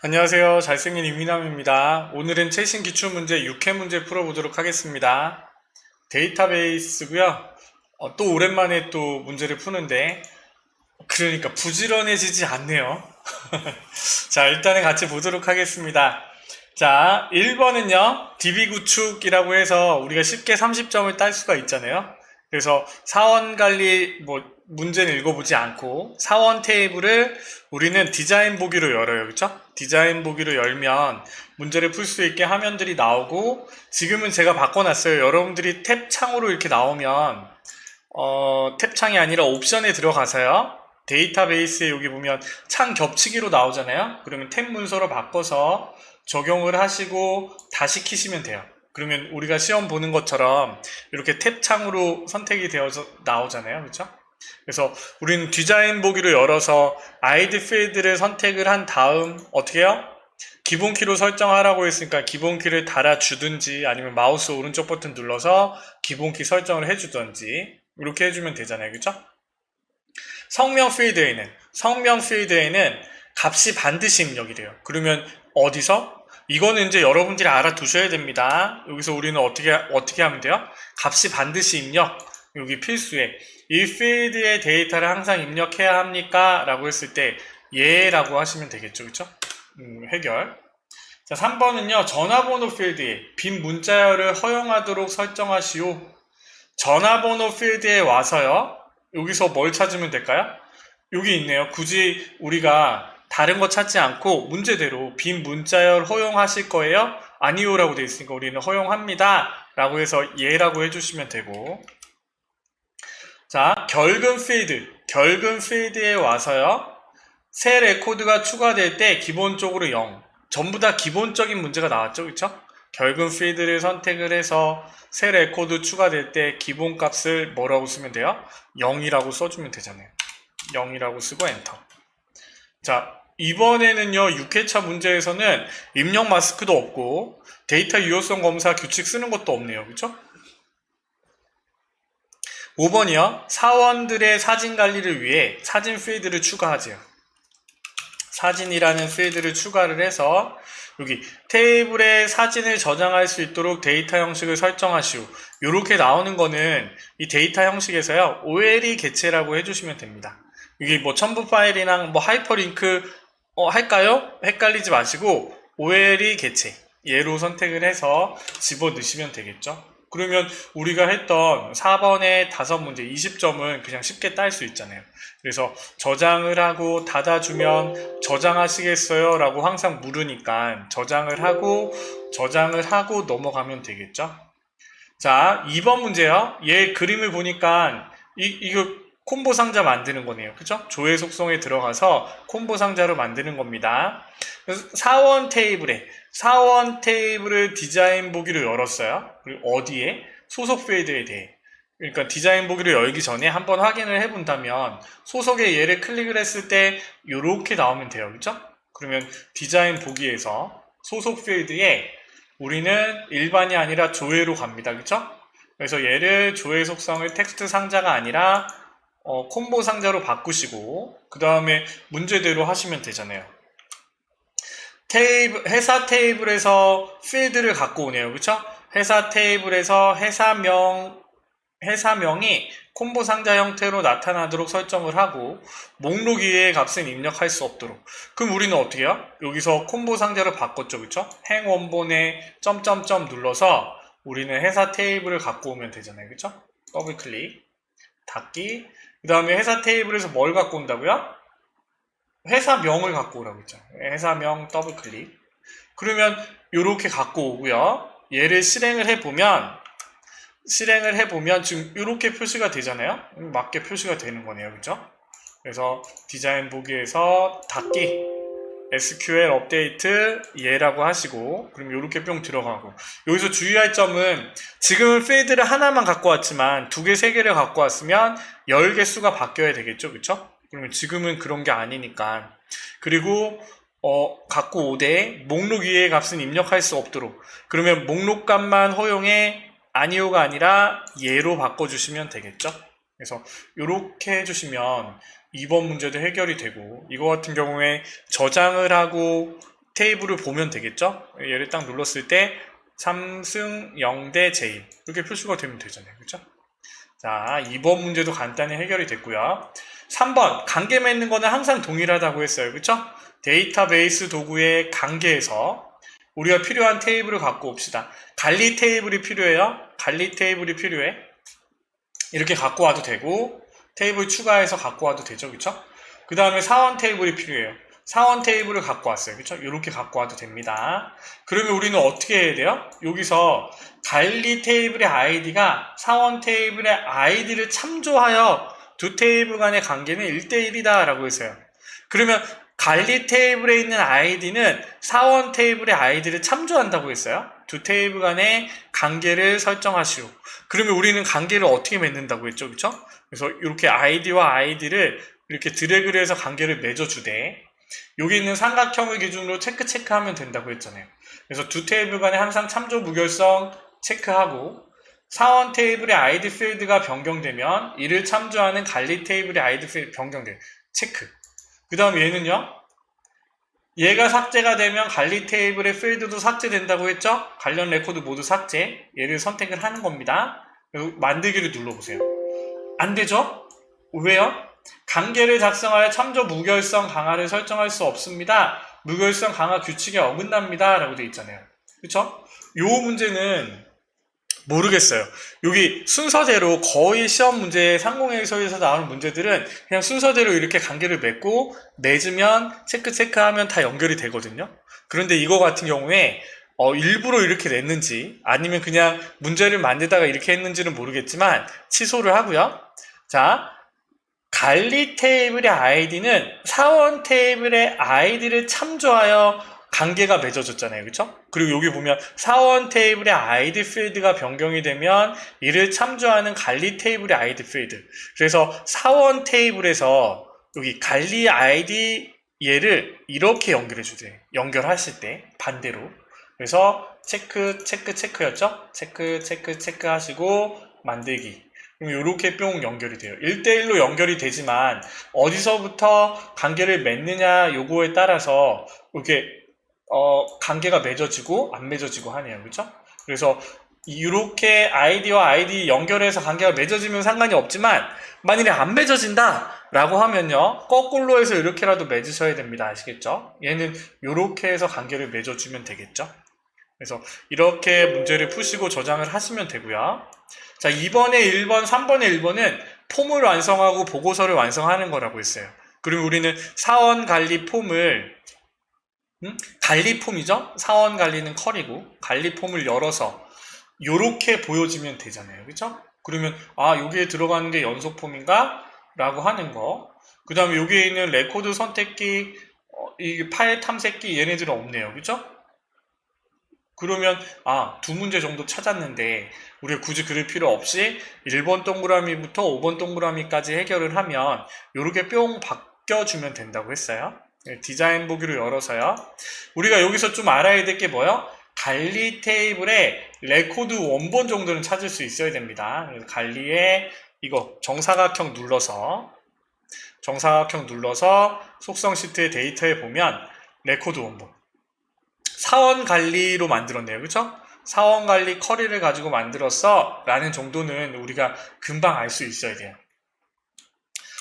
안녕하세요. 잘생긴 이민남입니다. 오늘은 최신 기출문제 6회 문제 풀어보도록 하겠습니다. 데이터베이스고요. 또 오랜만에 또 문제를 푸는데 그러니까 부지런해지지 않네요. 자, 일단은 같이 보도록 하겠습니다. 자, 1번은요. DB 구축이라고 해서 우리가 쉽게 30점을 딸 수가 있잖아요. 그래서 사원 관리 문제는 읽어보지 않고 사원 테이블을 우리는 디자인 보기로 열어요. 그렇죠? 디자인 보기로 열면 문제를 풀 수 있게 화면들이 나오고, 지금은 제가 바꿔놨어요. 여러분들이 탭 창으로 이렇게 나오면 탭 창이 아니라 옵션에 들어가서요. 데이터베이스에 여기 보면 창 겹치기로 나오잖아요. 그러면 탭 문서로 바꿔서 적용을 하시고 다시 키시면 돼요. 그러면 우리가 시험 보는 것처럼 이렇게 탭 창으로 선택이 되어서 나오잖아요. 그렇죠? 그래서 우리는 디자인 보기로 열어서 아이디 필드를 선택을 한 다음 어떻게 해요? 기본키로 설정하라고 했으니까 기본키를 달아주든지 아니면 마우스 오른쪽 버튼 눌러서 기본키 설정을 해주든지 이렇게 해주면 되잖아요. 그렇죠? 성명 필드에는 값이 반드시 입력이 돼요. 그러면 어디서? 이거는 이제 여러분들이 알아두셔야 됩니다. 여기서 우리는 어떻게 하면 돼요? 값이 반드시 입력. 여기 필수에 이 필드의 데이터를 항상 입력해야 합니까? 라고 했을 때 예 라고 하시면 되겠죠. 그쵸? 해결. 자, 3번은요. 전화번호 필드에 빈 문자열을 허용하도록 설정하시오. 전화번호 필드에 와서요. 여기서 뭘 찾으면 될까요? 여기 있네요. 굳이 우리가 다른 거 찾지 않고 문제대로 빈 문자열 허용하실 거예요? 아니요 라고 되어 있으니까 우리는 허용합니다 라고 해서 예라고 해주시면 되고, 자, 결근 필드에 와서요. 새 레코드가 추가될 때 기본적으로 0. 전부 다 기본적인 문제가 나왔죠. 그쵸? 결근 필드를 선택을 해서 새 레코드 추가될 때 기본값을 뭐라고 쓰면 돼요? 0이라고 써주면 되잖아요. 0이라고 쓰고 엔터. 자, 이번에는요. 6회차 문제에서는 입력 마스크도 없고 데이터 유효성 검사 규칙 쓰는 것도 없네요. 그쵸? 5번이요. 사원들의 사진 관리를 위해 사진 필드를 추가하지요. 사진이라는 필드를 추가를 해서 여기 테이블에 사진을 저장할 수 있도록 데이터 형식을 설정하시오. 이렇게 나오는 거는 이 데이터 형식에서요. OLE 개체라고 해주시면 됩니다. 이게 뭐 첨부 파일이랑 뭐 하이퍼링크 할까요? 헷갈리지 마시고 OLE 개체 얘로 선택을 해서 집어넣으시면 되겠죠. 그러면 우리가 했던 4번의 5문제 20점은 그냥 쉽게 딸 수 있잖아요. 그래서 저장을 하고 닫아주면 저장하시겠어요? 라고 항상 물으니까 저장을 하고 넘어가면 되겠죠. 자, 2번 문제요. 얘 그림을 보니까 이거 콤보 상자 만드는 거네요. 그죠? 조회 속성에 들어가서 콤보 상자로 만드는 겁니다. 그래서 사원 테이블을 디자인 보기로 열었어요. 그리고 어디에? 소속 필드에 대해. 그러니까 디자인 보기로 열기 전에 한번 확인을 해본다면 소속의 얘를 클릭을 했을 때 이렇게 나오면 돼요. 그죠? 그러면 디자인 보기에서 소속 필드에 우리는 일반이 아니라 조회로 갑니다. 그쵸? 그래서 얘를 조회 속성을 텍스트 상자가 아니라 콤보 상자로 바꾸시고 그 다음에 문제대로 하시면 되잖아요. 회사 테이블에서 필드를 갖고 오네요. 그쵸? 회사 테이블에서 회사명이 콤보 상자 형태로 나타나도록 설정을 하고 목록 이외의 값은 입력할 수 없도록. 그럼 우리는 어떻게 해요? 여기서 콤보 상자로 바꿨죠. 그쵸? 행 원본에 점점점 눌러서 우리는 회사 테이블을 갖고 오면 되잖아요. 그쵸? 더블 클릭 닫기. 그 다음에 회사 테이블에서 뭘 갖고 온다고요? 회사명을 갖고 오라고 했죠. 회사명 더블 클릭. 그러면 이렇게 갖고 오고요. 얘를 실행을 해보면 지금 이렇게 표시가 되잖아요. 맞게 표시가 되는 거네요. 그죠? 그래서 디자인 보기에서 닫기 SQL 업데이트 얘라고 하시고, 그럼 이렇게 뿅 들어가고, 여기서 주의할 점은 지금은 필드를 하나만 갖고 왔지만 2개, 3개를 갖고 왔으면 10개 수가 바뀌어야 되겠죠. 그쵸? 그러면 지금은 그런 게 아니니까. 그리고 갖고 오되 목록 위의 값은 입력할 수 없도록. 그러면 목록 값만 허용해 아니오가 아니라 예로 바꿔주시면 되겠죠. 그래서 이렇게 해주시면 2번 문제도 해결이 되고, 이거 같은 경우에 저장을 하고 테이블을 보면 되겠죠? 얘를 딱 눌렀을 때 3승 0대 제임 이렇게 표시가 되면 되잖아요. 그렇죠? 자, 2번 문제도 간단히 해결이 됐고요. 3번 관계 맺는 거는 항상 동일하다고 했어요. 그렇죠? 데이터베이스 도구의 관계에서 우리가 필요한 테이블을 갖고 옵시다. 관리 테이블이 필요해요. 관리 테이블이 필요해. 이렇게 갖고 와도 되고 테이블 추가해서 갖고 와도 되죠. 그렇죠? 그 다음에 사원 테이블이 필요해요. 사원 테이블을 갖고 왔어요. 그렇죠? 이렇게 갖고 와도 됩니다. 그러면 우리는 어떻게 해야 돼요? 여기서 관리 테이블의 아이디가 사원 테이블의 아이디를 참조하여 두 테이블 간의 관계는 1대1이다 라고 했어요. 그러면 관리 테이블에 있는 아이디는 사원 테이블의 아이디를 참조한다고 했어요. 두 테이블 간의 관계를 설정하시오. 그러면 우리는 관계를 어떻게 맺는다고 했죠? 그렇죠? 그래서 이렇게 아이디와 아이디를 이렇게 드래그를 해서 관계를 맺어주되 여기 있는 삼각형을 기준으로 체크하면 된다고 했잖아요. 그래서 두 테이블 간에 항상 참조 무결성 체크하고 사원 테이블의 아이디 필드가 변경되면 이를 참조하는 관리 테이블의 아이디 필드 변경돼 체크. 그 다음 얘는요. 얘가 삭제가 되면 관리 테이블의 필드도 삭제된다고 했죠? 관련 레코드 모두 삭제. 얘를 선택을 하는 겁니다. 그리고 만들기를 눌러보세요. 안 되죠? 왜요? 관계를 작성하여 참조 무결성 강화를 설정할 수 없습니다. 무결성 강화 규칙에 어긋납니다. 라고 되어 있잖아요. 그쵸? 요 문제는 모르겠어요. 여기 순서대로 거의 시험 문제 상공회의서에서 나오는 문제들은 그냥 순서대로 이렇게 관계를 맺고 맺으면 체크하면 다 연결이 되거든요. 그런데 이거 같은 경우에 일부러 이렇게 냈는지 아니면 그냥 문제를 만들다가 이렇게 했는지는 모르겠지만 취소를 하고요. 자, 관리 테이블의 아이디는 사원 테이블의 아이디를 참조하여 관계가 맺어졌잖아요. 그렇죠? 그리고 여기 보면 사원 테이블의 아이디 필드가 변경이 되면 이를 참조하는 관리 테이블의 아이디 필드. 그래서 사원 테이블에서 여기 관리 아이디 얘를 이렇게 연결해 주세요. 연결하실 때 반대로. 그래서 체크였죠? 체크 하시고 만들기. 그럼 이렇게 뿅 연결이 돼요. 1대1로 연결이 되지만 어디서부터 관계를 맺느냐 요거에 따라서 이렇게 관계가 맺어지고 안 맺어지고 하네요. 그렇죠? 그래서 이렇게 아이디와 아이디 연결해서 관계가 맺어지면 상관이 없지만 만일에 안 맺어진다 라고 하면요. 거꾸로 해서 이렇게라도 맺으셔야 됩니다. 아시겠죠? 얘는 이렇게 해서 관계를 맺어주면 되겠죠? 그래서 이렇게 문제를 푸시고 저장을 하시면 되고요. 자, 2번에 1번, 3번에 1번은 폼을 완성하고 보고서를 완성하는 거라고 했어요. 그리고 우리는 사원 관리 폼을 관리 폼이죠? 사원 관리는 컬이고 관리 폼을 열어서 요렇게 보여지면 되잖아요. 그렇죠? 그러면 여기에 들어가는 게 연속 폼인가? 라고 하는 거. 그 다음에 여기에 있는 레코드 선택기, 이 파일 탐색기 얘네들은 없네요. 그렇죠? 그러면 두 문제 정도 찾았는데 우리가 굳이 그럴 필요 없이 1번 동그라미부터 5번 동그라미까지 해결을 하면 요렇게 뿅 바뀌어주면 된다고 했어요. 디자인 보기로 열어서요. 우리가 여기서 좀 알아야 될 게 뭐예요? 관리 테이블에 레코드 원본 정도는 찾을 수 있어야 됩니다. 관리에 이거 정사각형 눌러서 속성 시트의 데이터에 보면 레코드 원본 사원 관리로 만들었네요. 그쵸? 사원 관리 쿼리를 가지고 만들었어 라는 정도는 우리가 금방 알 수 있어야 돼요.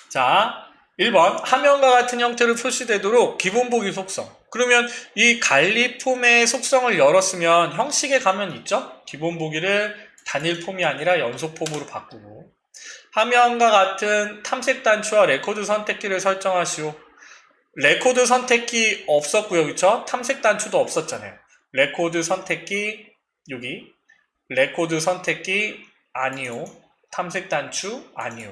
자, 1번 화면과 같은 형태로 표시되도록 기본 보기 속성. 그러면 이 관리 폼의 속성을 열었으면 형식에 가면 있죠? 기본 보기를 단일 폼이 아니라 연속 폼으로 바꾸고 화면과 같은 탐색 단추와 레코드 선택기를 설정하시오. 레코드 선택기 없었고요. 그쵸? 탐색 단추도 없었잖아요. 레코드 선택기 여기 레코드 선택기 아니요. 탐색 단추 아니요.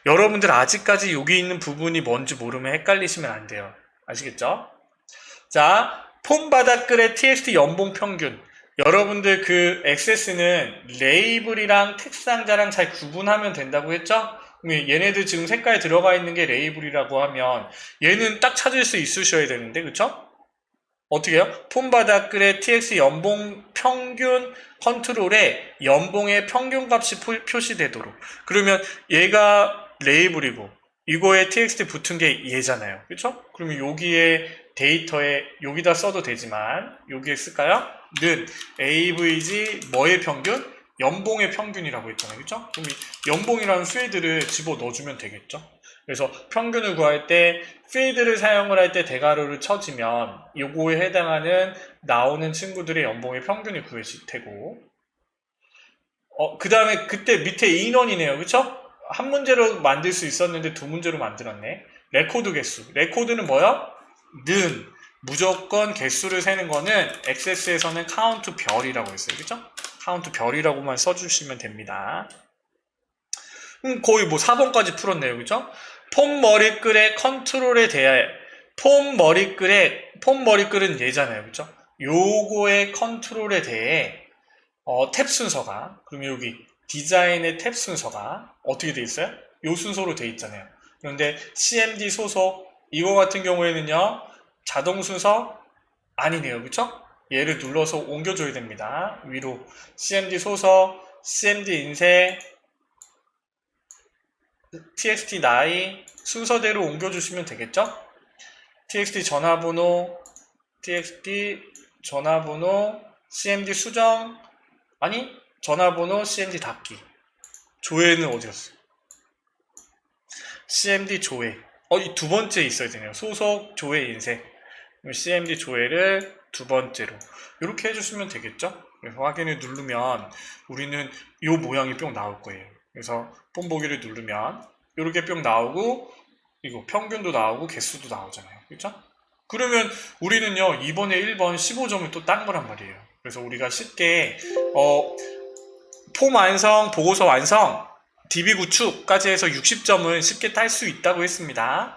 여러분들 아직까지 여기 있는 부분이 뭔지 모르면 헷갈리시면 안 돼요. 아시겠죠? 자, 폼 바닥글의 txt 연봉 평균. 여러분들 그 액세스는 레이블이랑 텍스트 상자랑 잘 구분하면 된다고 했죠? 얘네들 지금 색깔 들어가 있는 게 레이블이라고 하면 얘는 딱 찾을 수 있으셔야 되는데, 그쵸? 어떻게 해요? 폼 바닥글의 txt 연봉 평균 컨트롤에 연봉의 평균값이 표시되도록. 그러면 얘가 레이블이고 이거에 txt 붙은 게 얘잖아요. 그쵸? 그러면 여기에 데이터에 여기다 써도 되지만 여기에 쓸까요? 는 avg 뭐의 평균? 연봉의 평균이라고 했잖아요. 그죠? 그럼 이 연봉이라는 필드를 집어 넣어주면 되겠죠? 그래서 평균을 구할 때 필드를 사용을 할 때 대괄호를 쳐주면 요거에 해당하는 나오는 친구들의 연봉의 평균을 구해질 테고 그 다음에 그때 밑에 인원이네요. 그쵸? 한 문제로 만들 수 있었는데 두 문제로 만들었네. 레코드 개수. 레코드는 뭐야? 는 무조건 개수를 세는 거는 XS에서는 카운트 별이라고 했어요. 그쵸? 카운트 별이라고만 써주시면 됩니다. 거의 뭐 4번까지 풀었네요. 그죠? 폼 머리글의 컨트롤에 대해 폼 머리글은 얘잖아요. 그죠? 요거의 컨트롤에 대해 탭 순서가 그러면 여기 디자인의 탭 순서가 어떻게 돼 있어요? 요 순서로 돼 있잖아요. 그런데 CMD 소속 이거 같은 경우에는요. 자동 순서 아니네요. 그쵸? 얘를 눌러서 옮겨줘야 됩니다. 위로 CMD 소속, CMD 인쇄, TXT 나이 순서대로 옮겨주시면 되겠죠? TXT 전화번호, CMD 수정, 아니 전화번호, CMD 닫기. 조회는 어디였어? CMD 조회. 이 두 번째 있어야 되네요. 소속, 조회, 인쇄. CMD 조회를 두 번째로 이렇게 해주시면 되겠죠? 그래서 확인을 누르면 우리는 이 모양이 뿅 나올 거예요. 그래서 폼 보기를 누르면 이렇게 뿅 나오고 이거 평균도 나오고 개수도 나오잖아요. 그렇죠? 그러면 우리는요 이번에 1번 15점을 또 딴 거란 말이에요. 그래서 우리가 쉽게 폼 완성, 보고서 완성, DB 구축까지 해서 60점은 쉽게 딸 수 있다고 했습니다.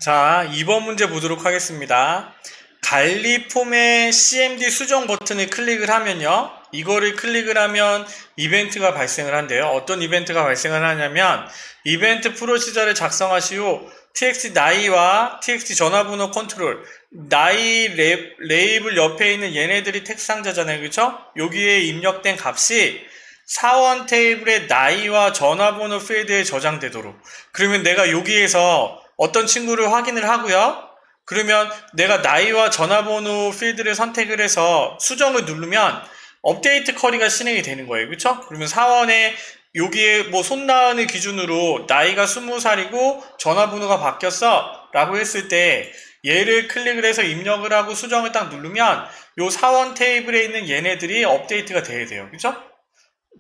자, 2번 문제 보도록 하겠습니다. 관리 폼의 CMD 수정 버튼을 클릭을 하면요. 이거를 클릭을 하면 이벤트가 발생을 한대요. 어떤 이벤트가 발생을 하냐면 이벤트 프로시저를 작성하시오. TXT 나이와 TXT 전화번호 컨트롤 나이 레이블 옆에 있는 얘네들이 텍상자잖아요. 그쵸? 여기에 입력된 값이 사원 테이블의 나이와 전화번호 필드에 저장되도록 그러면 내가 여기에서 어떤 친구를 확인을 하고요. 그러면 내가 나이와 전화번호 필드를 선택을 해서 수정을 누르면 업데이트 커리가 실행이 되는 거예요. 그쵸? 그러면 사원에 여기에 뭐 손나은을 기준으로 나이가 20살이고 전화번호가 바뀌었어 라고 했을 때 얘를 클릭을 해서 입력을 하고 수정을 딱 누르면 요 사원 테이블에 있는 얘네들이 업데이트가 돼야 돼요. 그쵸?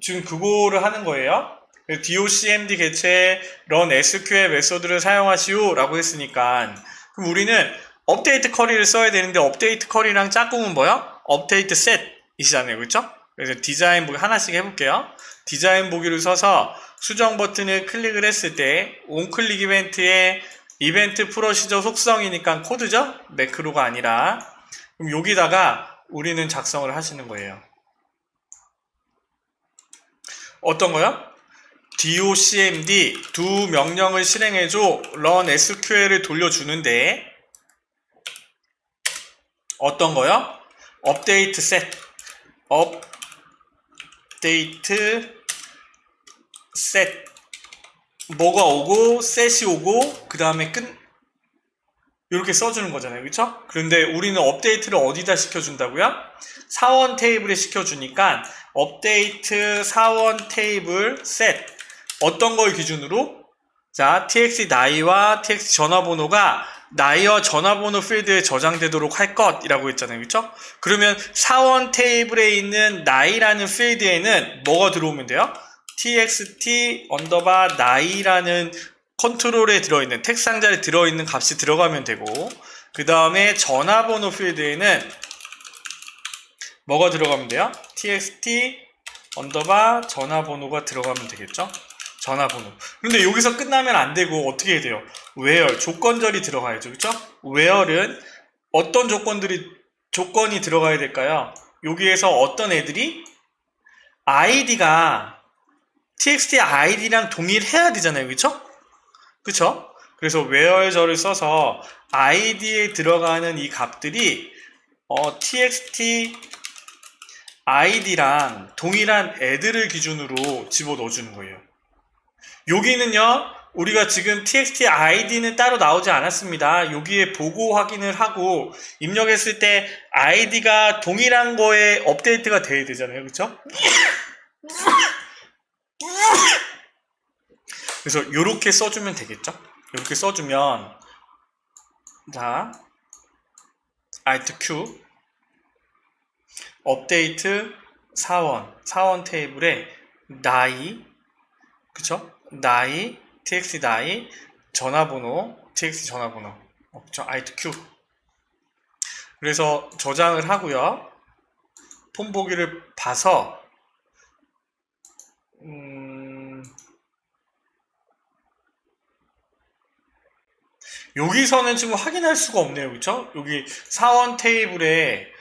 지금 그거를 하는 거예요. docmd 개체 run sql 메소드를 사용하시오 라고 했으니까 그럼 우리는 업데이트 커리를 써야 되는데 업데이트 커리랑 짝꿍은 뭐야? 업데이트 셋 이시잖아요. 그렇죠? 그래서 디자인 보기 하나씩 해볼게요. 디자인 보기를 써서 수정 버튼을 클릭을 했을 때 온클릭 이벤트에 이벤트 프로시저 속성이니까 코드죠? 매크로가 아니라 그럼 여기다가 우리는 작성을 하시는 거예요. 어떤 거요? docmd 두 명령을 실행해줘 run sql을 돌려주는데 어떤 거요? 업데이트 셋 뭐가 오고 셋이 오고 그 다음에 이렇게 써주는 거잖아요. 그렇죠? 그런데 우리는 업데이트를 어디다 시켜준다고요? 사원 테이블에 시켜주니까 업데이트 사원 테이블 셋 어떤 걸 기준으로? 자, txt 나이와 txt 전화번호가 나이와 전화번호 필드에 저장되도록 할 것이라고 했잖아요. 그렇죠? 그러면 사원 테이블에 있는 나이라는 필드에는 뭐가 들어오면 돼요? txt 언더바 나이라는 컨트롤에 들어있는 텍 상자에 들어있는 값이 들어가면 되고 그 다음에 전화번호 필드에는 뭐가 들어가면 돼요? txt 언더바 전화번호가 들어가면 되겠죠? 전화번호. 그런데 여기서 끝나면 안 되고 어떻게 해야 돼요? where 조건절이 들어가야죠. 그렇죠? where은 어떤 조건이 들어가야 될까요? 여기에서 어떤 애들이 id가 txt id랑 동일해야 되잖아요. 그렇죠? 그쵸? 그래서 where절을 써서 id에 들어가는 이 값들이 txt id랑 동일한 애들을 기준으로 집어넣어주는 거예요. 여기는요 우리가 지금 txt id는 따로 나오지 않았습니다. 여기에 보고 확인을 하고 입력했을 때 id가 동일한 거에 업데이트가 돼야 되잖아요. 그렇죠? 그래서 이렇게 써주면 되겠죠? 이렇게 써주면 자 Alt Q 업데이트 사원 테이블에 나이 그쵸? 나이 txt 나이 전화번호 txt 전화번호 없죠? Alt Q 그래서 저장을 하고요. 폰 보기를 봐서 여기서는 지금 확인할 수가 없네요. 그쵸? 여기 사원 테이블에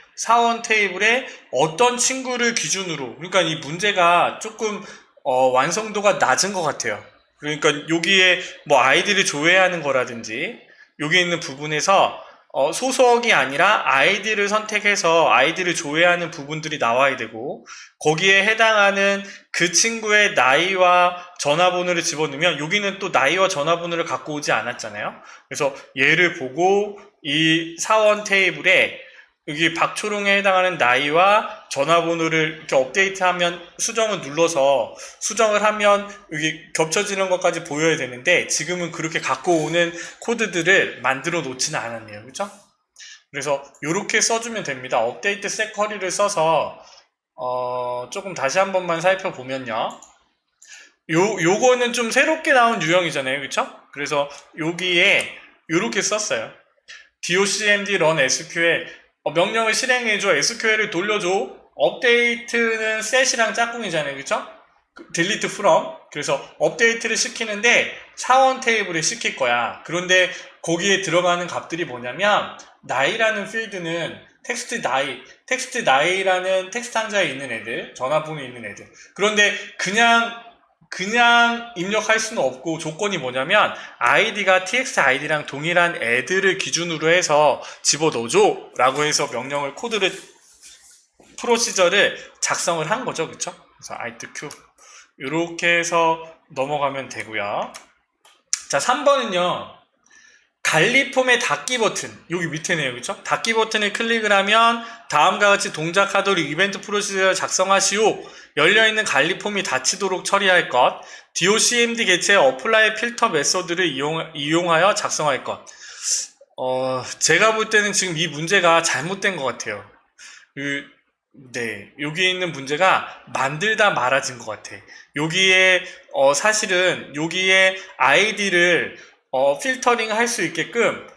어떤 친구를 기준으로 그러니까 이 문제가 조금 완성도가 낮은 것 같아요. 그러니까 여기에 뭐 아이디를 조회하는 거라든지 여기 있는 부분에서 소속이 아니라 아이디를 선택해서 아이디를 조회하는 부분들이 나와야 되고 거기에 해당하는 그 친구의 나이와 전화번호를 집어넣으면 여기는 또 나이와 전화번호를 갖고 오지 않았잖아요. 그래서 얘를 보고 이 사원 테이블에 여기 박초롱에 해당하는 나이와 전화번호를 이렇게 업데이트하면 수정을 눌러서 수정을 하면 여기 겹쳐지는 것까지 보여야 되는데 지금은 그렇게 갖고 오는 코드들을 만들어 놓지는 않았네요. 그죠? 그래서 이렇게 써주면 됩니다. 업데이트 셋 쿼리를 써서 조금 다시 한 번만 살펴보면요. 요거는 좀 새롭게 나온 유형이잖아요. 그쵸? 그래서 여기에 이렇게 썼어요. docmd run sql 명령을 실행해줘 SQL을 돌려줘 업데이트는 set이랑 짝꿍이잖아요. 그쵸? delete from 그래서 업데이트를 시키는데 사원 테이블에 시킬 거야. 그런데 거기에 들어가는 값들이 뭐냐면 나이라는 필드는 텍스트 나이라는 텍스트 상자에 있는 애들 전화번호에 있는 애들 그런데 그냥 입력할 수는 없고 조건이 뭐냐면 id가 txt id랑 동일한 애들을 기준으로 해서 집어넣어줘 라고 해서 명령을 프로시저를 작성을 한 거죠. 그쵸? 그래서 Alt Q 이렇게 해서 넘어가면 되고요. 자 3번은요 관리폼의 닫기 버튼 여기 밑에네요. 그쵸? 닫기 버튼을 클릭을 하면 다음과 같이 동작하도록 이벤트 프로시저를 작성하시오. 열려있는 관리폼이 닫히도록 처리할 것 docmd 개체의 어플라이 필터 메서드를 이용하여 작성할 것 제가 볼 때는 지금 이 문제가 잘못된 것 같아요. 네, 여기에 있는 문제가 만들다 말아진 것 같아. 여기에 사실은 여기에 아이디를 필터링 할 수 있게끔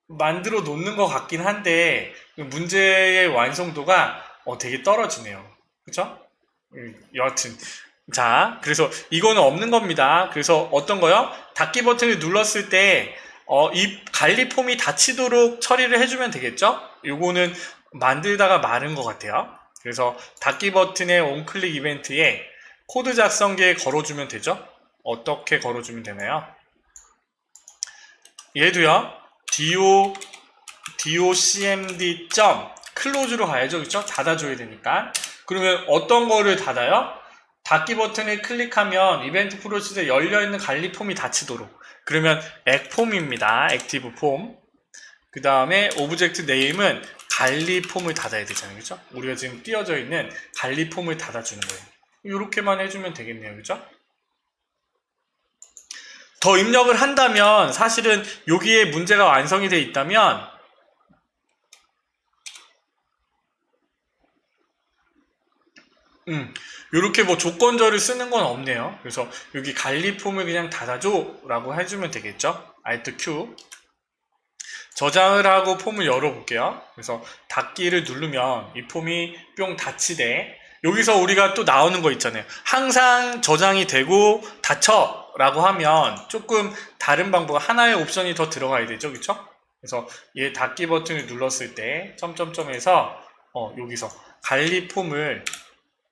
만들어 놓는 것 같긴 한데 문제의 완성도가 되게 떨어지네요. 그쵸? 여하튼 자 그래서 이거는 없는 겁니다. 그래서 어떤 거요? 닫기 버튼을 눌렀을 때 이 관리 폼이 닫히도록 처리를 해주면 되겠죠? 요거는 만들다가 마른 것 같아요. 그래서 닫기 버튼의 onClick 이벤트에 코드 작성기에 걸어주면 되죠? 어떻게 걸어주면 되나요? 얘도요 docmd close로 가야죠. 그쵸? 닫아줘야 되니까. 그러면 어떤 거를 닫아요? 닫기 버튼을 클릭하면 이벤트 프로시저 열려있는 관리 폼이 닫히도록 그러면 액폼입니다. 액티브 폼 그 다음에 오브젝트 네임은 관리 폼을 닫아야 되잖아요. 그죠? 우리가 지금 띄어져 있는 관리 폼을 닫아주는 거예요. 이렇게만 해주면 되겠네요. 그죠? 더 입력을 한다면 사실은 여기에 문제가 완성이 되어 있다면 이렇게 뭐 조건절을 쓰는 건 없네요. 그래서 여기 관리 폼을 그냥 닫아줘 라고 해주면 되겠죠. Alt Q 저장을 하고 폼을 열어볼게요. 그래서 닫기를 누르면 이 폼이 뿅 닫히되 여기서 우리가 또 나오는 거 있잖아요. 항상 저장이 되고 닫혀 라고 하면 조금 다른 방법 하나의 옵션이 더 들어가야 되죠. 그쵸? 그래서 얘 닫기 버튼을 눌렀을 때 점점점에서 여기서 관리 폼을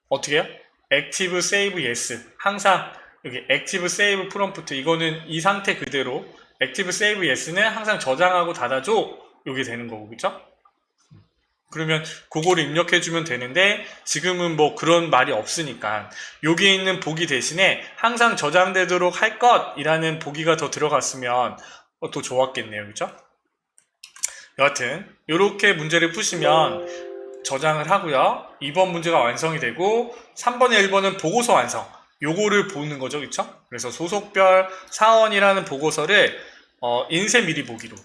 어떻게 해요? Active Save Yes 항상 여기 Active Save Prompt 이거는 이 상태 그대로 Active Save Yes는 항상 저장하고 닫아줘 요게 되는 거고 그쵸? 그러면 그거를 입력해주면 되는데 지금은 뭐 그런 말이 없으니까 여기에 있는 보기 대신에 항상 저장되도록 할 것이라는 보기가 더 들어갔으면 더 좋았겠네요. 그죠? 여하튼 이렇게 문제를 푸시면 저장을 하고요. 2번 문제가 완성이 되고 3번에 1번은 보고서 완성. 요거를 보는 거죠. 그쵸? 그래서 소속별 사원이라는 보고서를 인쇄 미리 보기로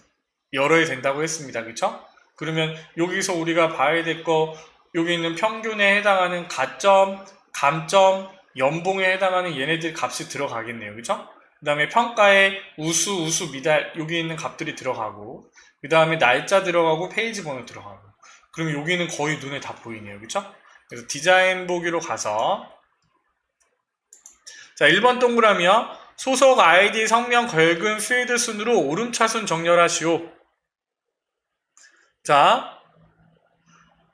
열어야 된다고 했습니다. 그쵸? 그러면 여기서 우리가 봐야 될 거 여기 있는 평균에 해당하는 가점, 감점, 연봉에 해당하는 얘네들 값이 들어가겠네요. 그쵸? 그 다음에 평가에 우수, 미달 여기 있는 값들이 들어가고 그 다음에 날짜 들어가고 페이지 번호 들어가고 그럼 여기는 거의 눈에 다 보이네요. 그쵸? 그래서 디자인 보기로 가서 자 1번 동그라미요. 소속 아이디 성명 결근 필드 순으로 오름차순 정렬하시오. 자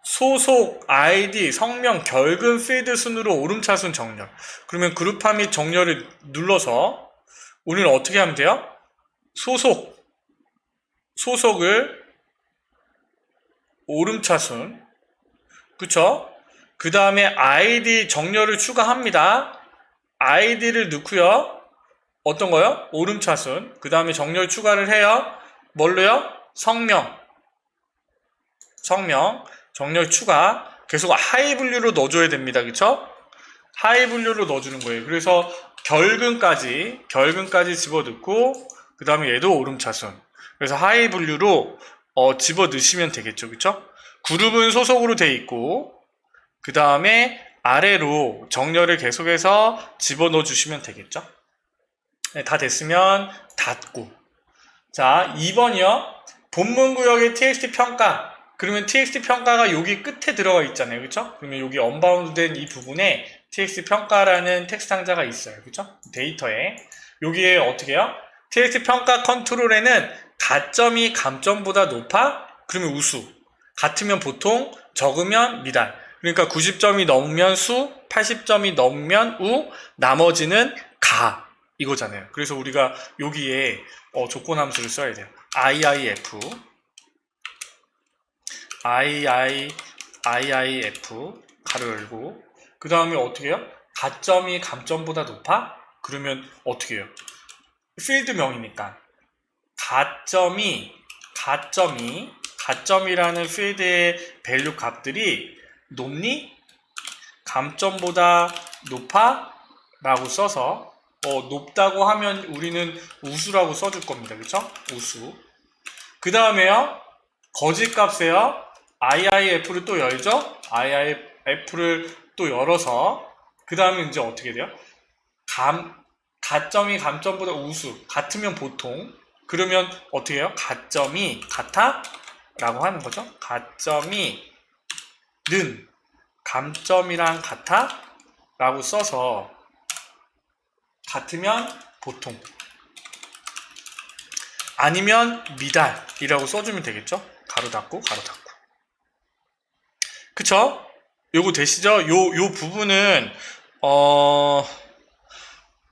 소속 아이디 성명 결근 필드 순으로 오름차순 정렬. 그러면 그룹화 및 정렬을 눌러서 우리는 어떻게 하면 돼요? 소속을 오름차순 그쵸? 그 다음에 아이디 정렬을 추가합니다. 아이디를 넣고요. 어떤 거요? 오름차순. 그 다음에 정렬 추가를 해요. 뭘로요? 성명. 정렬 추가. 계속 하이 분류로 넣어줘야 됩니다. 그쵸? 하이 분류로 넣어주는 거예요. 그래서 결근까지 집어넣고 그 다음에 얘도 오름차순. 그래서 하이 분류로 집어넣으시면 되겠죠. 그쵸? 그룹은 소속으로 돼 있고 그 다음에 아래로 정렬을 계속해서 집어넣어 주시면 되겠죠. 네, 다 됐으면 닫고. 자 2번이요. 본문구역의 txt 평가. 그러면 txt 평가가 여기 끝에 들어가 있잖아요. 그쵸? 그러면 여기 언바운드된 이 부분에 txt 평가라는 텍스트 상자가 있어요. 그쵸? 데이터에 여기에 어떻게 해요? txt 평가 컨트롤에는 가점이 감점보다 높아? 그러면 우수. 같으면 보통, 적으면 미달. 그러니까 90점이 넘으면 수, 80점이 넘으면 우, 나머지는 가. 이거잖아요. 그래서 우리가 여기에 조건 함수를 써야 돼요. IIF 가로 열고 그 다음에 어떻게 해요? 가점이 감점보다 높아? 그러면 어떻게 해요? 필드명이니까 가점이라는 필드의 밸류 값들이 높니? 감점보다 높아? 라고 써서 높다고 하면 우리는 우수라고 써줄 겁니다. 그쵸? 우수. 그 다음에요. 거짓값에요. IIF를 또 열죠? IIF를 또 열어서 그 다음에 이제 어떻게 돼요? 가점이 감점보다 우수. 같으면 보통. 그러면 어떻게 해요? 가점이 같아? 라고 하는 거죠. 가점이 는 감점이랑 같아? 라고 써서 같으면 보통 아니면 미달이라고 써주면 되겠죠. 가로 닫고 그쵸? 요거 되시죠? 요 부분은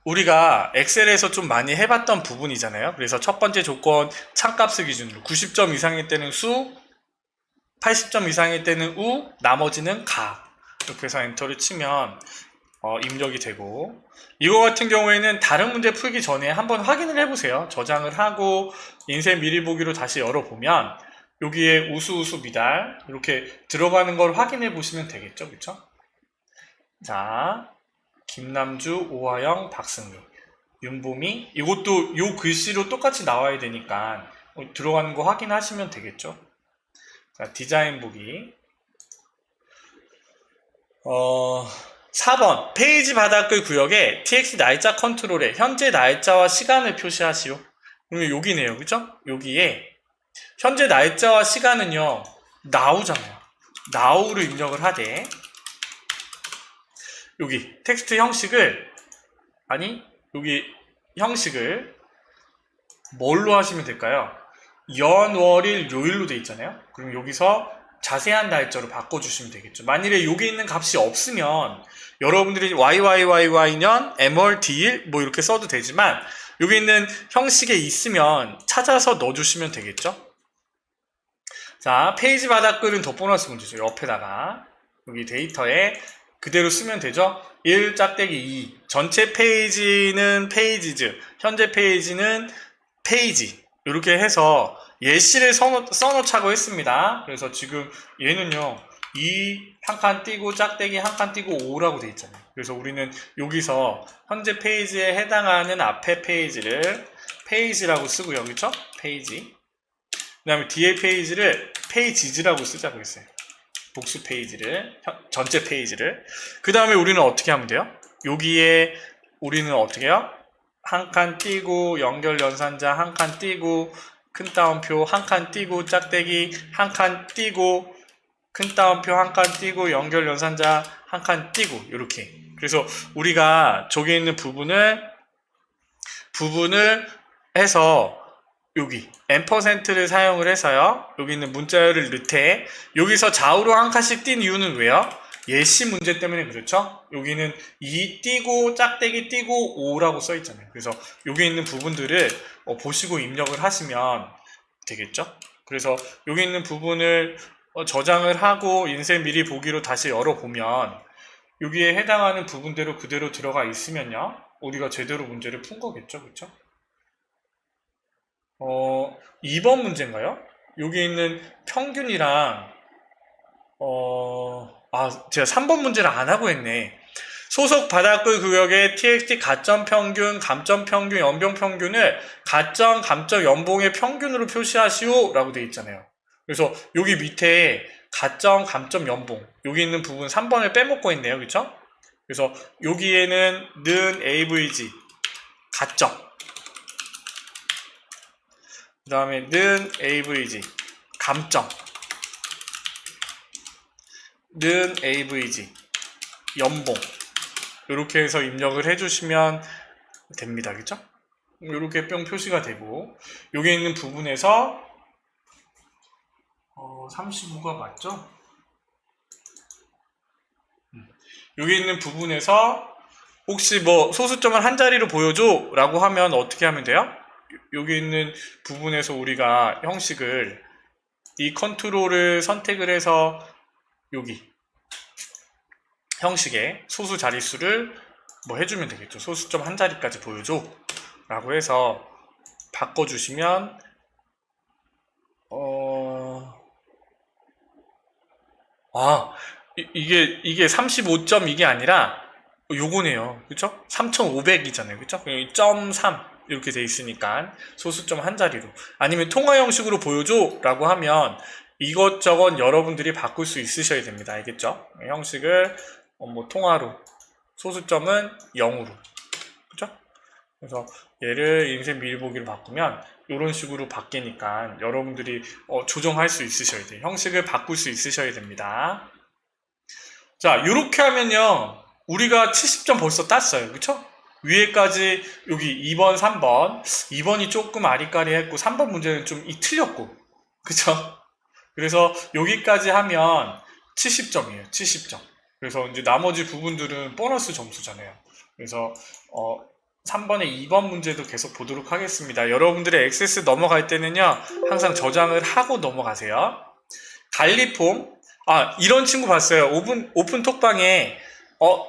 우리가 엑셀에서 좀 많이 해봤던 부분이잖아요. 그래서 첫 번째 조건 참값을 기준으로 90점 이상일 때는 수, 80점 이상일 때는 우, 나머지는 가. 이렇게 해서 엔터를 치면 입력이 되고 이거 같은 경우에는 다른 문제 풀기 전에 한번 확인을 해보세요. 저장을 하고 인쇄 미리 보기로 다시 열어보면 여기에 우수 미달 이렇게 들어가는 걸 확인해 보시면 되겠죠. 그쵸? 자 김남주, 오하영, 박승미, 윤보미 이것도 요 글씨로 똑같이 나와야 되니까 들어가는 거 확인하시면 되겠죠. 자 디자인 보기 4번 페이지 바닥글 구역에 txt 날짜 컨트롤에 현재 날짜와 시간을 표시하시오. 그러면 여기네요. 그죠? 여기에 현재 날짜와 시간은요 now잖아요. now를 입력을 하되 여기 텍스트 형식을 여기 형식을 뭘로 하시면 될까요? 연, 월, 일, 요일로 돼 있잖아요. 그럼 여기서 자세한 날짜로 바꿔주시면 되겠죠. 만일에 여기 있는 값이 없으면 여러분들이 YYYY년, M월, D일 뭐 이렇게 써도 되지만 여기 있는 형식에 있으면 찾아서 넣어주시면 되겠죠. 자, 페이지 바닥글은 더 보너스 문제죠. 옆에다가 여기 데이터에 그대로 쓰면 되죠. 1 짝대기 2 전체 페이지는 페이지즈, 현재 페이지는 페이지 이렇게 해서 예시를 써놓자고 했습니다. 그래서 지금 얘는요 2 한 칸 띄고 짝대기 한 칸 띄고 5라고 돼 있잖아요. 그래서 우리는 여기서 현재 페이지에 해당하는 앞에 페이지를 페이지라고 쓰고요. 그렇죠? 페이지. 그 다음에 뒤에 페이지를 페이지즈라고 쓰자고 했어요. 복수 페이지를, 전체 페이지를. 그 다음에 우리는 어떻게 하면 돼요? 여기에 우리는 어떻게 해요? 한 칸 띄고 연결 연산자 한 칸 띄고 큰 따옴표 한 칸 띄고 짝대기 한 칸 띄고 큰 따옴표 한 칸 띄고 연결 연산자 한 칸 띄고 이렇게. 그래서 우리가 저기 있는 부분을 해서 여기 앰퍼센트를 사용을 해서요. 여기 있는 문자열을 넣되 여기서 좌우로 한 칸씩 띈 이유는 왜요? 예시 문제 때문에 그렇죠? 여기는 2 띄고 짝대기 띄고 5라고 써 있잖아요. 그래서 여기 있는 부분들을 보시고 입력을 하시면 되겠죠? 그래서 여기 있는 부분을 저장을 하고 인쇄 미리 보기로 다시 열어보면 여기에 해당하는 부분대로 그대로 들어가 있으면요. 우리가 제대로 문제를 푼 거겠죠? 그렇죠? 2번 문제인가요? 여기 있는 평균이랑 제가 3번 문제를 안 하고 했네. 소속 바닥글 구역의 txt 가점 평균, 감점 평균, 연봉 평균을 가점, 감점, 연봉의 평균으로 표시하시오 라고 되어 있잖아요. 그래서 여기 밑에 가점, 감점, 연봉 여기 있는 부분 3번을 빼먹고 있네요. 그쵸? 그래서 여기에는 는 avg 가점 그 다음에 는 avg 감점 는 avg 연봉 이렇게 해서 입력을 해주시면 됩니다. 그쵸? 이렇게 뿅 표시가 되고 여기 있는 부분에서 35가 맞죠? 여기 있는 부분에서 혹시 뭐 소수점을 한 자리로 보여줘 라고 하면 어떻게 하면 돼요? 여기 있는 부분에서 우리가 형식을 이 컨트롤을 선택을 해서 여기 형식에 소수 자릿수를 뭐 해주면 되겠죠. 소수점 한 자리까지 보여줘 라고 해서 바꿔주시면 이게 35점 이게 아니라 요거네요. 그쵸? 3500이잖아요. 그쵸? 0.3 이렇게 돼 있으니까 소수점 한 자리로 아니면 통화 형식으로 보여줘 라고 하면 이것저것 여러분들이 바꿀 수 있으셔야 됩니다. 알겠죠? 형식을 뭐 통화로 소수점은 0으로 그죠? 그래서 얘를 인쇄 미리 보기로 바꾸면 이런 식으로 바뀌니까 여러분들이 조정할 수 있으셔야 돼요. 형식을 바꿀 수 있으셔야 됩니다. 자, 이렇게 하면요 우리가 70점 벌써 땄어요. 그쵸? 위에까지 여기 2번, 3번 2번이 조금 아리까리했고 3번 문제는 좀 틀렸고 그쵸? 그래서 여기까지 하면 70점이에요. 70점. 그래서 이제 나머지 부분들은 보너스 점수잖아요. 그래서 3번에 2번 문제도 계속 보도록 하겠습니다. 여러분들의 액세스 넘어갈 때는요 항상 저장을 하고 넘어가세요. 관리폼 이런 친구 봤어요. 오픈 톡방에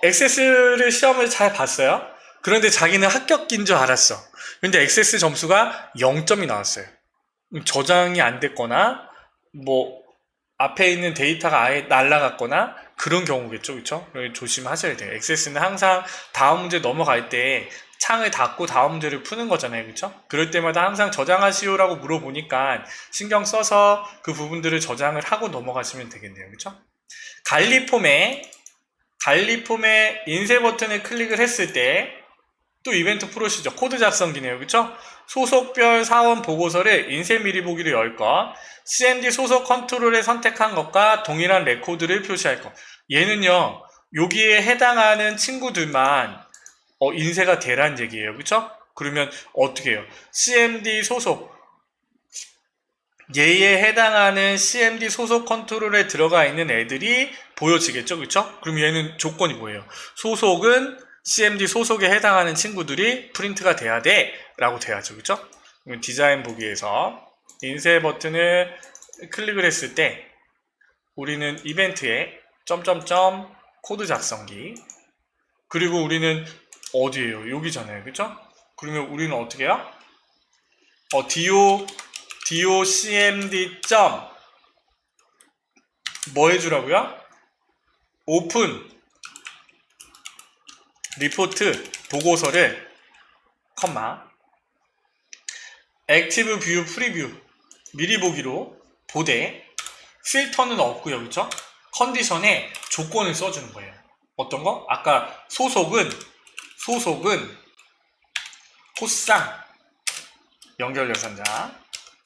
액세스를 시험을 잘 봤어요. 그런데 자기는 합격인 줄 알았어. 근데 액세스 점수가 0점이 나왔어요. 저장이 안 됐거나 뭐 앞에 있는 데이터가 아예 날라갔거나 그런 경우겠죠. 그쵸? 조심하셔야 돼요. 액세스는 항상 다음 문제 넘어갈 때 창을 닫고 다음 문제를 푸는 거잖아요. 그쵸? 그럴 때마다 항상 저장하시오라고 물어보니까 신경 써서 그 부분들을 저장을 하고 넘어가시면 되겠네요. 그쵸? 관리폼에 인쇄 버튼을 클릭을 했을 때 또 이벤트 프로시저 코드 작성기네요. 그쵸? 소속별 사원 보고서를 인쇄 미리 보기로 열 것, CMD 소속 컨트롤에 선택한 것과 동일한 레코드를 표시할 것. 얘는요 여기에 해당하는 친구들만 인쇄가 되란 얘기예요. 그쵸? 그러면 어떻게 해요? CMD 소속 얘에 해당하는 CMD 소속 컨트롤에 들어가 있는 애들이 보여지겠죠. 그쵸? 그럼 얘는 조건이 뭐예요? 소속은 CMD 소속에 해당하는 친구들이 프린트가 돼야 돼 라고 돼야죠. 그쵸? 그럼 디자인 보기에서 인쇄 버튼을 클릭을 했을 때 우리는 이벤트에 점점점 코드 작성기, 그리고 우리는 어디에요? 여기잖아요. 그쵸? 그러면 우리는 어떻게 해요? docmd 뭐 해주라고요? 오픈 리포트 보고서를 컴마 액티브 뷰 프리뷰 미리 보기로 보되 필터는 없고요. 그쵸? 컨디션에 조건을 써주는 거예요. 어떤 거? 아까 소속은 호쌍 연결 여산자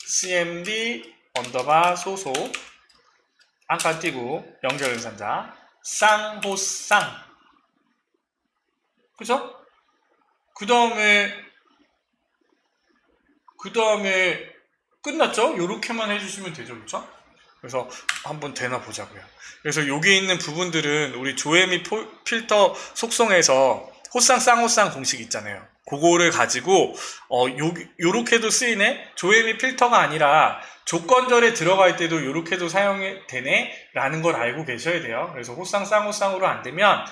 cmd 언더바 소속 안가 띄고 연결 여산자 쌍호쌍, 그죠? 그 다음에 끝났죠? 요렇게만 해주시면 되죠. 그쵸? 그래서 한번 되나 보자고요. 그래서 여기 있는 부분들은 우리 조에미 필터 속성에서 호쌍 쌍호쌍 공식 있잖아요. 그거를 가지고 요렇게도 쓰이네? 조에미 필터가 아니라 조건절에 들어갈 때도 요렇게도 사용이 되네? 라는 걸 알고 계셔야 돼요. 그래서 호쌍 쌍호쌍으로 안 되면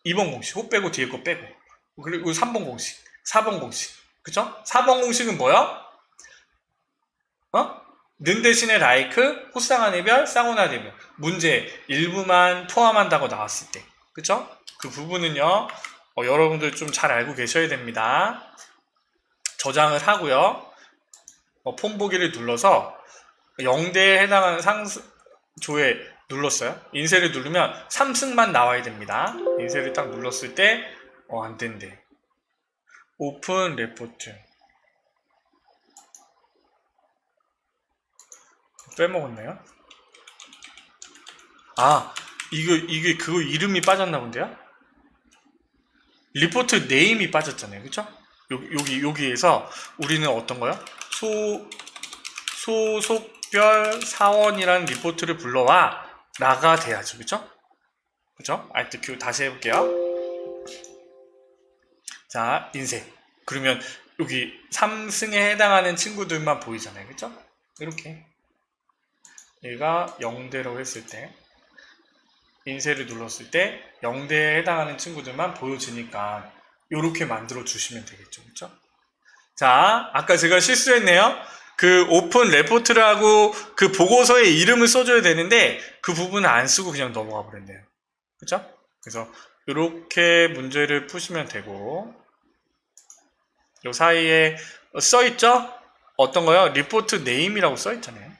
2번 공식, 호 빼고 뒤에 거 빼고, 그리고 3번 공식, 4번 공식, 그쵸? 4번 공식은 뭐야? 는 대신에 like, 호쌍한 해별, 쌍호나 대별. 문제 일부만 포함한다고 나왔을 때. 그쵸? 그 부분은요, 여러분들 좀 잘 알고 계셔야 됩니다. 저장을 하고요. 폰 보기를 눌러서 0대에 해당하는 상조에 눌렀어요. 인쇄를 누르면 3승만 나와야 됩니다. 인쇄를 딱 눌렀을 때, 안 된대. 오픈 레포트. 빼먹었네요. 이게 그거 이름이 빠졌나 본데요? 리포트 네임이 빠졌잖아요. 그쵸? 여기에서 우리는 어떤 거요? 소속별 사원이라는 리포트를 불러와 라가 돼야죠. 그쵸? 그쵸? Alt Q 다시 해볼게요. 자, 인쇄. 그러면 여기 3승에 해당하는 친구들만 보이잖아요. 그쵸? 이렇게. 얘가 0대라고 했을 때 인쇄를 눌렀을 때 0대에 해당하는 친구들만 보여지니까 이렇게 만들어 주시면 되겠죠. 그렇죠? 자, 아까 제가 실수했네요. 그 오픈 레포트라고 그 보고서에 이름을 써줘야 되는데 그 부분을 안 쓰고 그냥 넘어가 버렸네요. 그렇죠? 그래서 이렇게 문제를 푸시면 되고, 요 사이에 써있죠? 어떤 거요? 리포트 네임이라고 써있잖아요.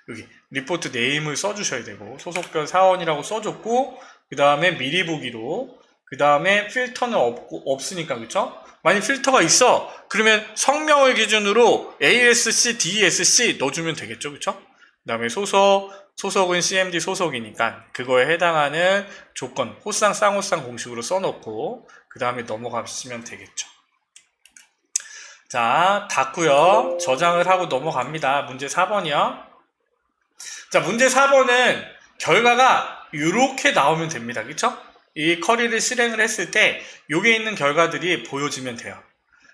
여기 리포트 네임을 써주셔야 되고, 소속별 사원이라고 써줬고, 그 다음에 미리 보기로, 그 다음에 필터는 없으니까, 그쵸? 만약 필터가 있어 그러면 성명을 기준으로 ASC, DESC 넣어주면 되겠죠. 그쵸? 그 다음에 소속은 CMD 소속이니까 그거에 해당하는 조건 호쌍 쌍호쌍 공식으로 써놓고 그 다음에 넘어가시면 되겠죠. 자, 닫고요. 저장을 하고 넘어갑니다. 문제 4번이요. 자, 문제 4번은 결과가 이렇게 나오면 됩니다. 그쵸? 이 커리를 실행을 했을 때 여기에 있는 결과들이 보여지면 돼요.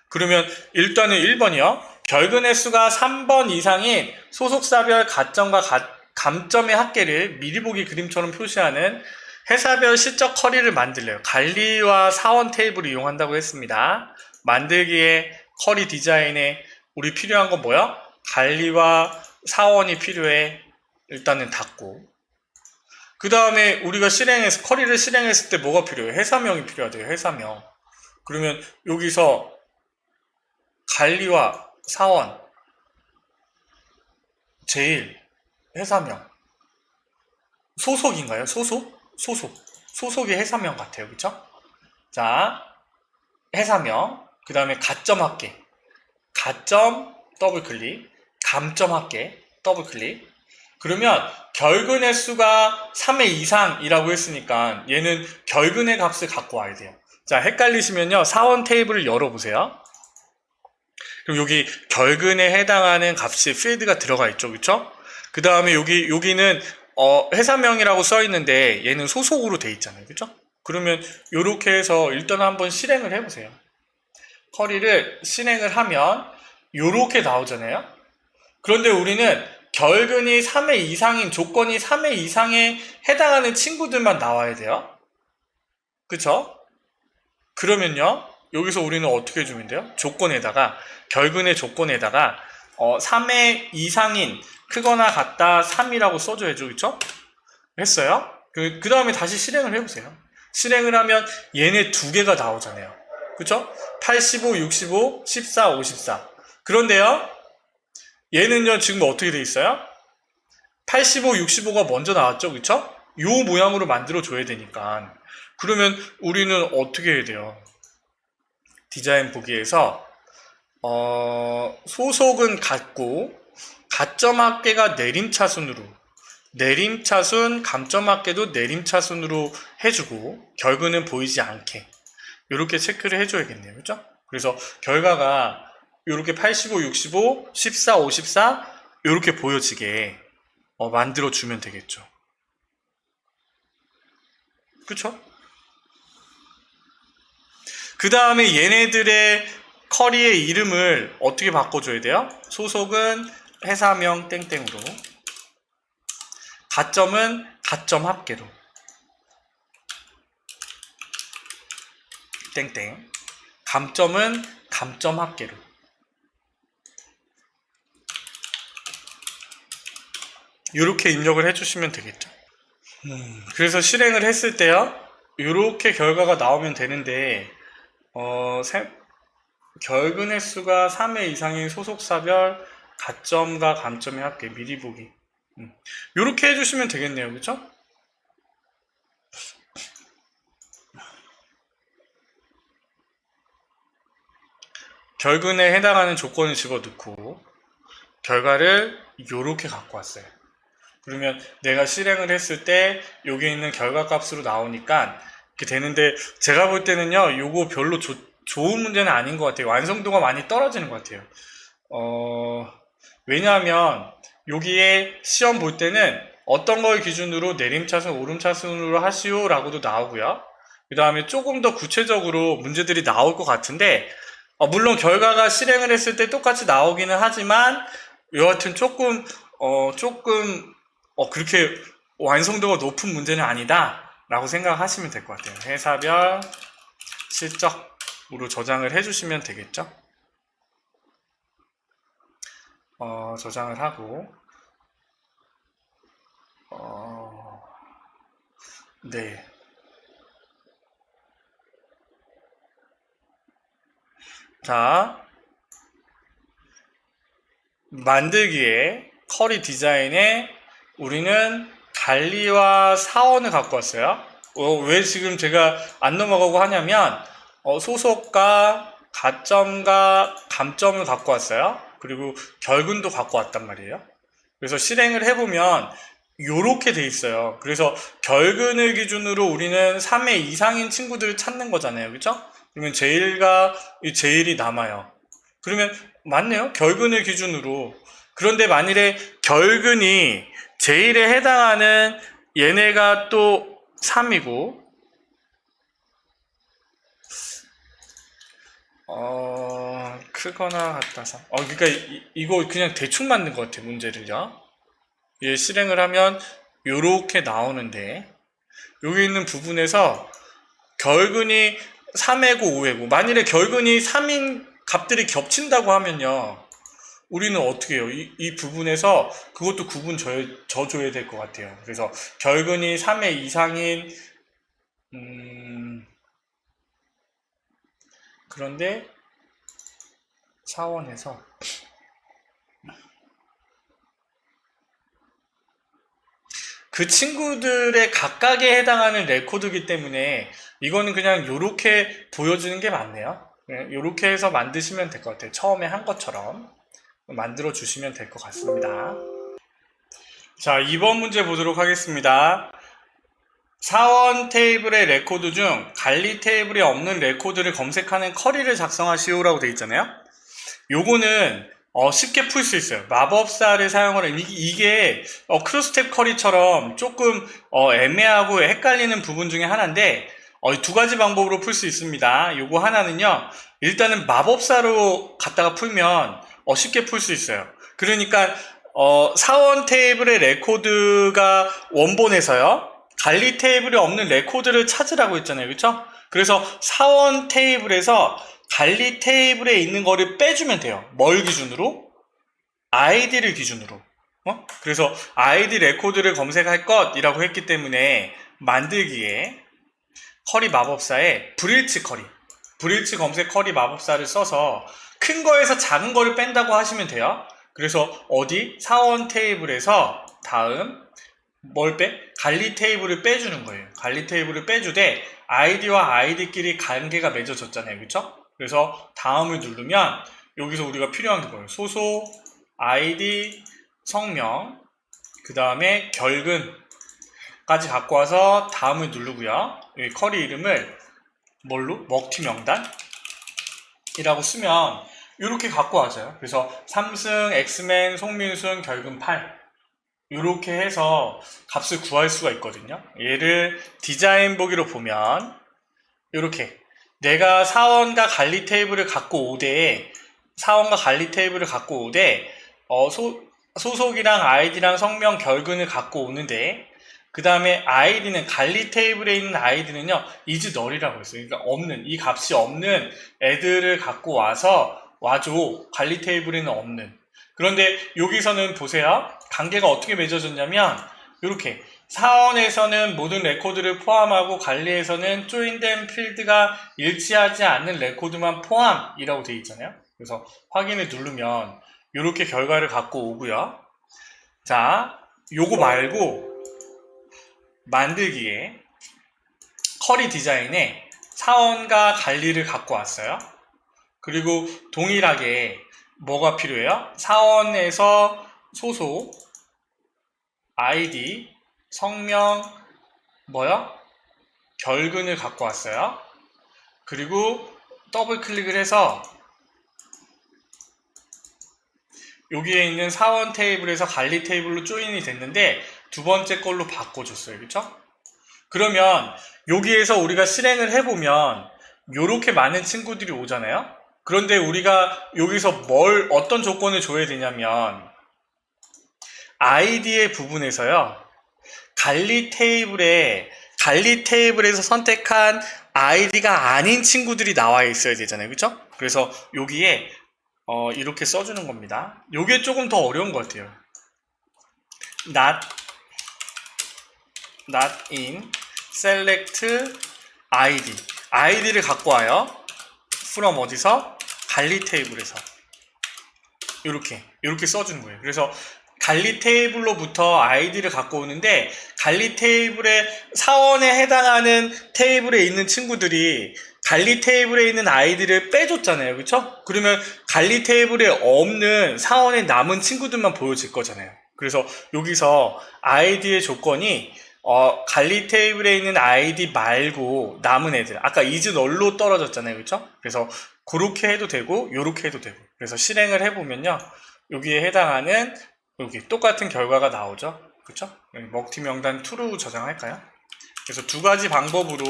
그러면 일단은 1번이요. 결근 횟수가 3번 이상인 소속사별 가점과 감점의 합계를 미리 보기 그림처럼 표시하는 회사별 시적 커리를 만들래요. 관리와 사원 테이블을 이용한다고 했습니다. 만들기에 커리 디자인에 우리 필요한 건 뭐야? 관리와 사원이 필요해. 일단은 닫고, 그 다음에 우리가 커리를 실행했을 때 뭐가 필요해요? 회사명이 필요하대요. 회사명. 그러면 여기서 관리와 사원, 제일, 회사명, 소속인가요? 소속이 회사명 같아요. 그쵸? 자, 회사명, 그 다음에 가점 합계, 가점 더블 클릭, 감점 합계 더블 클릭. 그러면 결근 횟수가 3회 이상이라고 했으니까 얘는 결근의 값을 갖고 와야 돼요. 자, 헷갈리시면요, 사원 테이블을 열어보세요. 그럼 여기 결근에 해당하는 값이 필드가 들어가 있죠. 그쵸? 그 다음에 여기는 회사명이라고 써 있는데 얘는 소속으로 돼 있잖아요. 그쵸? 그러면 이렇게 해서 일단 한번 실행을 해보세요. 커리를 실행을 하면 이렇게 나오잖아요. 그런데 우리는 결근이 3회 이상인 조건이 3회 이상에 해당하는 친구들만 나와야 돼요. 그쵸? 그러면요, 여기서 우리는 어떻게 해주면 돼요? 조건에다가, 결근의 조건에다가 3회 이상인 크거나 같다 3이라고 써줘야죠. 그쵸? 했어요? 그 다음에 다시 실행을 해보세요. 실행을 하면 얘네 두 개가 나오잖아요. 그쵸? 85, 65, 14, 54. 그런데요, 얘는요, 지금 어떻게 돼 있어요? 85, 65가 먼저 나왔죠. 그쵸? 요 모양으로 만들어줘야 되니까. 그러면 우리는 어떻게 해야 돼요? 디자인 보기에서 소속은 같고 가점합계가 내림차순으로, 내림차순, 감점합계도 내림차순으로 해주고 결근은 보이지 않게 이렇게 체크를 해줘야겠네요. 그죠? 그래서 결과가 이렇게 85, 65, 14, 54 이렇게 보여지게 만들어주면 되겠죠. 그쵸? 그 다음에 얘네들의 커리의 이름을 어떻게 바꿔줘야 돼요? 소속은 회사명 땡땡으로, 가점은 가점 합계로 땡땡, 감점은 감점 합계로. 이렇게 입력을 해주시면 되겠죠. 그래서 실행을 했을 때요, 이렇게 결과가 나오면 되는데 결근 횟수가 3회 이상인 소속사별 가점과 감점의 합계 미리 보기. 이렇게 해주시면 되겠네요. 그쵸? 결근에 해당하는 조건을 집어넣고 결과를 이렇게 갖고 왔어요. 그러면 내가 실행을 했을 때 여기 있는 결과값으로 나오니까 이렇게 되는데, 제가 볼 때는요, 요거 별로 좋은 문제는 아닌 것 같아요. 완성도가 많이 떨어지는 것 같아요. 왜냐하면 여기에 시험 볼 때는 어떤 걸 기준으로 내림차순, 오름차순으로 하시오 라고도 나오고요. 그 다음에 조금 더 구체적으로 문제들이 나올 것 같은데, 물론 결과가 실행을 했을 때 똑같이 나오기는 하지만 여하튼 조금 그렇게 완성도가 높은 문제는 아니다 라고 생각하시면 될 것 같아요. 회사별 실적으로 저장을 해주시면 되겠죠. 저장을 하고 네. 자, 만들기에 커리 디자인에 우리는 관리와 사원을 갖고 왔어요. 왜 지금 제가 안 넘어가고 하냐면 소속과 가점과 감점을 갖고 왔어요. 그리고 결근도 갖고 왔단 말이에요. 그래서 실행을 해보면 요렇게 돼 있어요. 그래서 결근을 기준으로 우리는 3회 이상인 친구들을 찾는 거잖아요. 그죠? 그러면 제일과 이 제일이 남아요. 그러면 맞네요. 결근을 기준으로. 그런데 만일에 결근이 제일에 해당하는 얘네가 또 3이고 크거나 같다 3. 그러니까 이거 그냥 대충 만든 것 같아요. 문제를요. 얘 실행을 하면 요렇게 나오는데 여기 있는 부분에서 결근이 3회고 5회고 만일에 결근이 3인 값들이 겹친다고 하면요, 우리는 어떻게 해요? 이 부분에서 그것도 구분 져줘야 될 것 같아요. 그래서 결근이 3회 이상인 그런데 차원에서 그 친구들의 각각에 해당하는 레코드이기 때문에 이거는 그냥 요렇게 보여주는 게 맞네요. 요렇게 해서 만드시면 될 것 같아요. 처음에 한 것처럼 만들어 주시면 될 것 같습니다. 자, 2번 문제 보도록 하겠습니다. 사원 테이블의 레코드 중 관리 테이블에 없는 레코드를 검색하는 커리를 작성하시오라고 되어 있잖아요. 요거는 쉽게 풀 수 있어요. 마법사를 사용을 하면 이게 크로스탭 커리처럼 조금 애매하고 헷갈리는 부분 중에 하나인데 두 가지 방법으로 풀 수 있습니다. 요거 하나는요, 일단은 마법사로 갖다가 풀면 쉽게 풀 수 있어요. 그러니까 사원 테이블의 레코드가 원본에서요. 관리 테이블에 없는 레코드를 찾으라고 했잖아요. 그쵸? 그래서 사원 테이블에서 관리 테이블에 있는 거를 빼주면 돼요. 뭘 기준으로? 아이디를 기준으로. 그래서 아이디 레코드를 검색할 것이라고 했기 때문에 만들기에 커리 마법사의 브릴치 커리, 브릴치 검색 커리 마법사를 써서 큰 거에서 작은 거를 뺀다고 하시면 돼요. 그래서 어디? 사원 테이블에서 다음 뭘 빼? 관리 테이블을 빼주는 거예요. 관리 테이블을 빼주되 아이디와 아이디끼리 관계가 맺어졌잖아요. 그쵸? 그래서 다음을 누르면 여기서 우리가 필요한 게 뭐예요? 소속, 아이디, 성명, 그 다음에 결근까지 갖고 와서 다음을 누르고요. 여기 커리 이름을 뭘로? 먹튀 명단이라고 쓰면 이렇게 갖고 와져요. 그래서 삼승, 엑스맨, 송민순, 결근 8 이렇게 해서 값을 구할 수가 있거든요. 얘를 디자인 보기로 보면 이렇게 내가 사원과 관리 테이블을 갖고 오되 사원과 관리 테이블을 갖고 오되 소속이랑 아이디랑 성명 결근을 갖고 오는데 그 다음에 아이디는 관리 테이블에 있는 아이디는요 is null이라고 했어요. 그러니까 없는 이 값이 없는 애들을 갖고 와줘. 관리 테이블에는 없는. 그런데 여기서는 보세요. 관계가 어떻게 맺어졌냐면 이렇게 사원에서는 모든 레코드를 포함하고 관리에서는 조인된 필드가 일치하지 않는 레코드만 포함이라고 되어 있잖아요. 그래서 확인을 누르면 이렇게 결과를 갖고 오고요. 자, 요거 말고 만들기에 커리 디자인에 사원과 관리를 갖고 왔어요. 그리고 동일하게 뭐가 필요해요? 사원에서 소속, 아이디, 성명, 결근을 갖고 왔어요. 그리고 더블 클릭을 해서 여기에 있는 사원 테이블에서 관리 테이블로 조인이 됐는데 두 번째 걸로 바꿔줬어요. 그쵸? 그러면 여기에서 우리가 실행을 해보면 이렇게 많은 친구들이 오잖아요. 그런데 우리가 여기서 어떤 조건을 줘야 되냐면 아이디의 부분에서요. 관리 테이블에서 선택한 아이디가 아닌 친구들이 나와 있어야 되잖아요. 그쵸? 그래서 여기에 이렇게 써주는 겁니다. 이게 조금 더 어려운 것 같아요. not in select id 아이디를 갖고 와요. from 어디서? 관리 테이블에서 이렇게 써주는 거예요. 그래서 관리 테이블로부터 아이디를 갖고 오는데 관리 테이블의 사원에 해당하는 테이블에 있는 친구들이 관리 테이블에 있는 아이디를 빼줬잖아요. 그쵸? 그러면 관리 테이블에 없는 사원에 남은 친구들만 보여질 거잖아요. 그래서 여기서 아이디의 조건이 관리 테이블에 있는 아이디 말고 남은 애들 아까 is null로 떨어졌잖아요. 그쵸? 그래서 그렇게 해도 되고 요렇게 해도 되고 그래서 실행을 해보면요 여기에 해당하는 여기 똑같은 결과가 나오죠. 그쵸? 먹튀 명단 true로 저장할까요? 그래서 두 가지 방법으로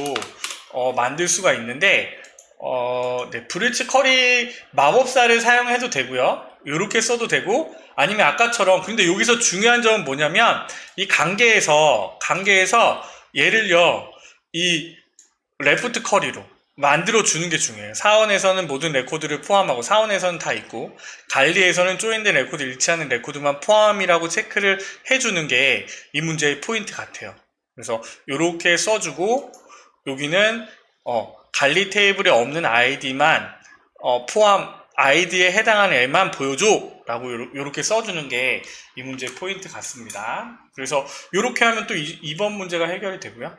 만들 수가 있는데 네, 브릴치 커리 마법사를 사용해도 되고요. 이렇게 써도 되고 아니면 아까처럼 근데 여기서 중요한 점은 뭐냐면 이 관계에서 얘를요 이 레프트 커리로 만들어 주는 게 중요해요. 사원에서는 모든 레코드를 포함하고 사원에서는 다 있고 관리에서는 조인된 레코드 일치하는 레코드만 포함이라고 체크를 해주는 게 이 문제의 포인트 같아요. 그래서 이렇게 써주고 여기는 관리 테이블에 없는 아이디만 포함 아이디에 해당하는 애만 보여줘 라고 이렇게 써주는 게 이 문제의 포인트 같습니다. 그래서 이렇게 하면 또 2번 문제가 해결이 되고요.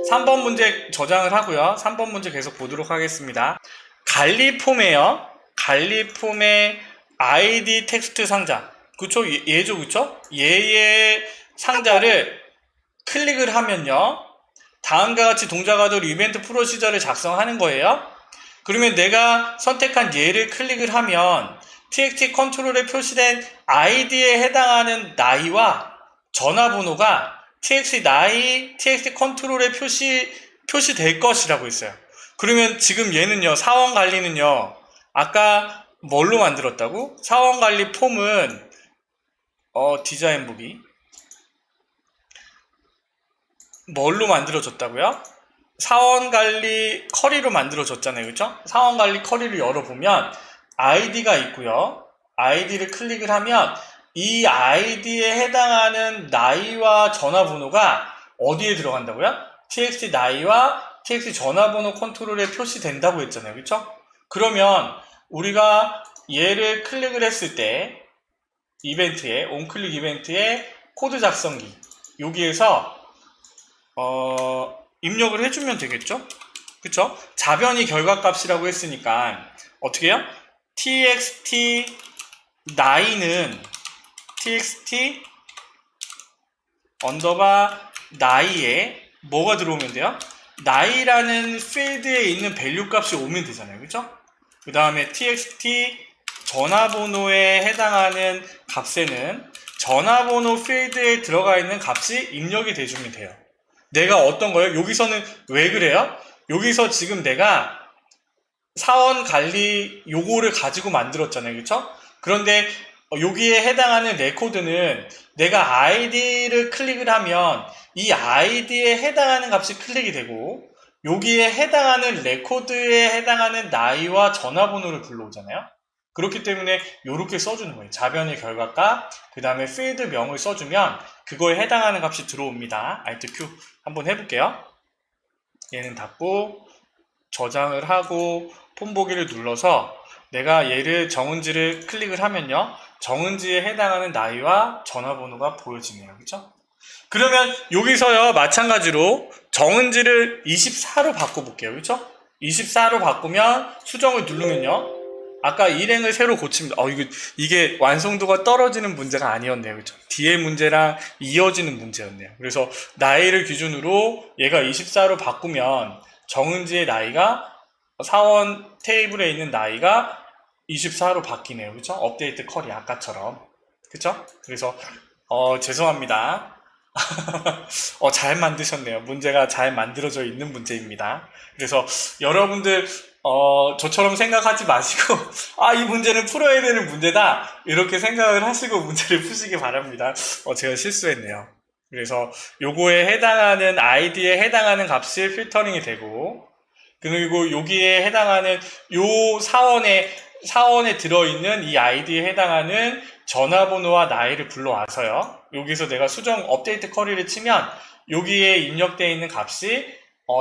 3번 문제 저장을 하고요. 3번 문제 계속 보도록 하겠습니다. 관리 폼에요. 관리 폼의 아이디 텍스트 상자. 그쵸? 얘죠, 그쵸? 얘의 상자를 클릭을 하면요. 다음과 같이 동작과 도로 이벤트 프로시저를 작성하는 거예요. 그러면 내가 선택한 얘를 클릭을 하면 txt 컨트롤에 표시된 아이디에 해당하는 나이와 전화번호가 txt 나이, txt 컨트롤에 표시될 것이라고 있어요. 그러면 지금 얘는요, 사원 관리는요, 아까 뭘로 만들었다고? 사원 관리 폼은 디자인 보기. 뭘로 만들어졌다고요? 사원관리 커리로 만들어졌잖아요. 그죠? 사원관리 커리를 열어보면 아이디가 있고요. 아이디를 클릭을 하면 이 아이디에 해당하는 나이와 전화번호가 어디에 들어간다고요? txt 나이와 txt 전화번호 컨트롤에 표시된다고 했잖아요. 그쵸? 그러면 우리가 얘를 클릭을 했을 때 이벤트에 온클릭 이벤트에 코드 작성기 여기에서 입력을 해주면 되겠죠? 그쵸? 자변이 결과값이라고 했으니까 어떻게 해요? txt 나이는 txt 언더바 나이에 뭐가 들어오면 돼요? 나이라는 필드에 있는 밸류 값이 오면 되잖아요. 그쵸? 그 다음에 txt 전화번호에 해당하는 값에는 전화번호 필드에 들어가 있는 값이 입력이 돼주면 돼요. 내가 어떤 거예요? 여기서는 왜 그래요? 여기서 지금 내가 사원 관리 요거를 가지고 만들었잖아요. 그쵸? 그런데 여기에 해당하는 레코드는 내가 아이디를 클릭을 하면 이 아이디에 해당하는 값이 클릭이 되고 여기에 해당하는 레코드에 해당하는 나이와 전화번호를 불러오잖아요. 그렇기 때문에 이렇게 써주는 거예요. 자변의 결과값, 그 다음에 필드명을 써주면 그거에 해당하는 값이 들어옵니다. Alt Q 한번 해볼게요. 얘는 닫고 저장을 하고 폰보기를 눌러서 내가 얘를 정은지를 클릭을 하면요. 정은지에 해당하는 나이와 전화번호가 보여지네요. 그쵸? 그러면 여기서요. 마찬가지로 정은지를 24로 바꿔볼게요. 그쵸? 24로 바꾸면 수정을 누르면요. 아까 일행을 새로 고칩니다. 이게 완성도가 떨어지는 문제가 아니었네요. 그쵸? 뒤에 문제랑 이어지는 문제였네요. 그래서 나이를 기준으로 얘가 24로 바꾸면 정은지의 나이가 사원 테이블에 있는 나이가 24로 바뀌네요. 그쵸? 업데이트 컬이 아까처럼. 그쵸? 그래서 죄송합니다. 잘 만드셨네요. 문제가 잘 만들어져 있는 문제입니다. 그래서 여러분들 저처럼 생각하지 마시고 이 문제는 풀어야 되는 문제다 이렇게 생각을 하시고 문제를 푸시기 바랍니다. 제가 실수했네요. 그래서 요거에 해당하는 아이디에 해당하는 값이 필터링이 되고 그리고 여기에 해당하는 요 사원에 들어있는 이 아이디에 해당하는 전화번호와 나이를 불러와서요. 여기서 내가 수정 업데이트 쿼리를 치면 여기에 입력되어 있는 값이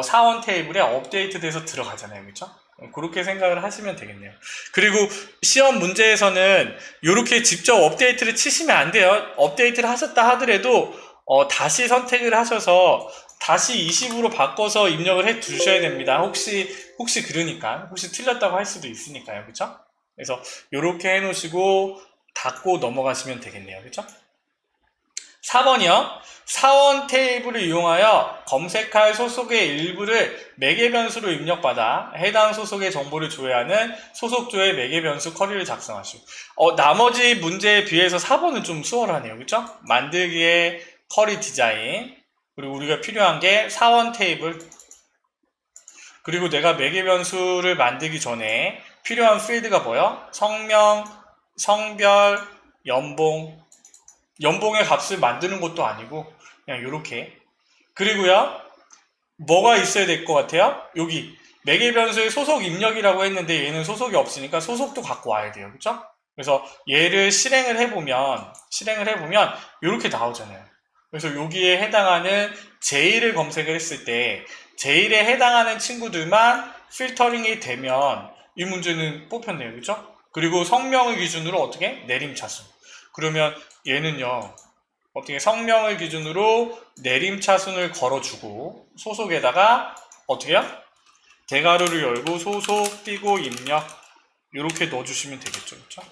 사원 테이블에 업데이트 돼서 들어가잖아요. 그렇죠? 그렇게 생각을 하시면 되겠네요. 그리고 시험 문제에서는 이렇게 직접 업데이트를 치시면 안 돼요. 업데이트를 하셨다 하더라도 다시 선택을 하셔서 다시 20으로 바꿔서 입력을 해 두셔야 됩니다. 혹시 그러니까 혹시 틀렸다고 할 수도 있으니까요. 그렇죠? 그래서 이렇게 해 놓으시고 닫고 넘어가시면 되겠네요. 그렇죠? 4번이요. 사원 테이블을 이용하여 검색할 소속의 일부를 매개 변수로 입력받아 해당 소속의 정보를 조회하는 소속조회 매개 변수 커리를 작성하시오. 나머지 문제에 비해서 4번은 좀 수월하네요. 그렇죠? 만들기의 커리 디자인 그리고 우리가 필요한 게 사원 테이블 그리고 내가 매개 변수를 만들기 전에 필요한 필드가 뭐요? 성명, 성별, 연봉의 값을 만드는 것도 아니고 그냥 이렇게 그리고요 뭐가 있어야 될 것 같아요? 여기 매개 변수의 소속 입력이라고 했는데 얘는 소속이 없으니까 소속도 갖고 와야 돼요. 그렇죠? 그래서 얘를 실행을 해보면 이렇게 나오잖아요. 그래서 여기에 해당하는 제일을 검색을 했을 때 제일에 해당하는 친구들만 필터링이 되면 이 문제는 뽑혔네요. 그렇죠? 그리고 성명을 기준으로 어떻게? 내림차순. 그러면 얘는요. 어떻게 성명을 기준으로 내림차순을 걸어주고 소속에다가 어떻게 해요? 대괄호를 열고 소속 띄고 입력 이렇게 넣어주시면 되겠죠. 그렇죠?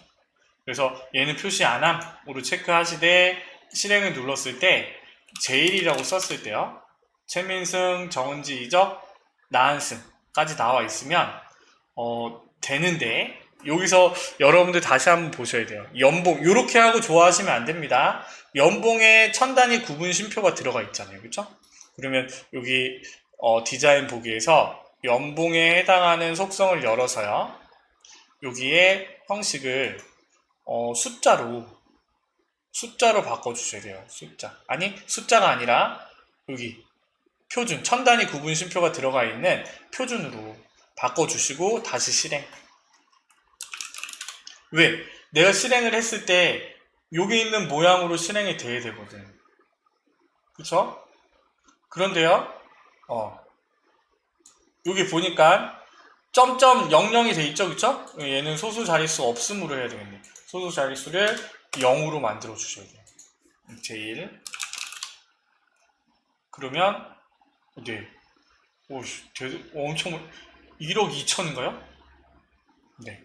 그래서 얘는 표시 안함으로 체크하시되 실행을 눌렀을 때 제일이라고 썼을 때요. 최민승, 정은지 이적, 나한승까지 나와 있으면 되는데 여기서 여러분들 다시 한번 보셔야 돼요. 연봉 이렇게 하고 좋아하시면 안 됩니다. 연봉에 천 단위 구분 쉼표가 들어가 있잖아요. 그렇죠? 그러면 여기 디자인 보기에서 연봉에 해당하는 속성을 열어서요. 여기에 형식을 숫자로 숫자로 바꿔주셔야 돼요. 숫자. 아니, 숫자가 아니라 여기 표준, 천 단위 구분 쉼표가 들어가 있는 표준으로 바꿔주시고 다시 실행. 왜? 내가 실행을 했을 때 여기 있는 모양으로 실행이 돼야 되거든. 그쵸? 그런데요, 여기 보니까 점점 00이 돼 있죠, 그쵸? 얘는 소수 자릿수 없음으로 해야 되겠네. 소수 자릿수를 0으로 만들어 주셔야 돼요. 제1. 그러면, 네. 오, 엄청, 1억 2천인가요? 네.